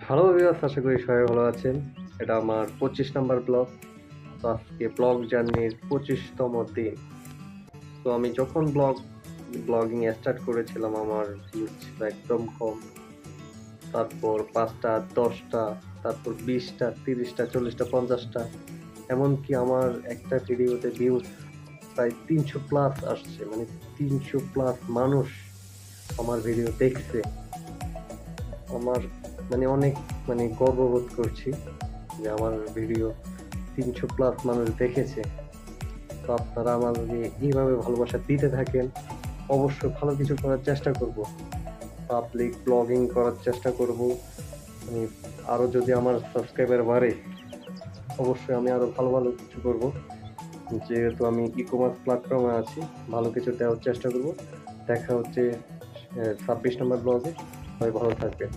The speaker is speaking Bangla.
হ্যালো ভিউয়ার্স, আশা করি সবাই ভালো আছেন। এটা আমার 25 নাম্বার ব্লগ। তো আজকে ব্লগ জার্নির 25তম দিন। তো আমি যখন ব্লগিং স্টার্ট করেছিলাম আমার ভিউজ ছিল একদম কম। তারপর 5টা, 10টা, তারপর 20টা, 30টা, 40টা, 50টা। এমনকি আমার একটা ভিডিওতে ভিউজ প্রায় 300 প্লাস আসছে। মানে 300 প্লাস মানুষ আমার ভিডিও দেখছে। আমার অনেক গর্ববোধ করছি যে আমার ভিডিও 300 প্লাস মানুষ দেখেছে। তো আপনারা আমাকে এইভাবে ভালোবাসা দিতে থাকেন। অবশ্যই ভালো কিছু করার চেষ্টা করব, পাবলিক ব্লগিং করার চেষ্টা করব। আমি আরো যদি আমার সাবস্ক্রাইবার বাড়ে, অবশ্যই আমি আরো ভালো ভালো কিছু করব। যেহেতু আমি ই কমার্স প্ল্যাটফর্মে আছি, ভালো কিছু দেওয়ার চেষ্টা করব। দেখা হচ্ছে 26 নম্বর ব্লগে। সবাই ভালো থাকবেন।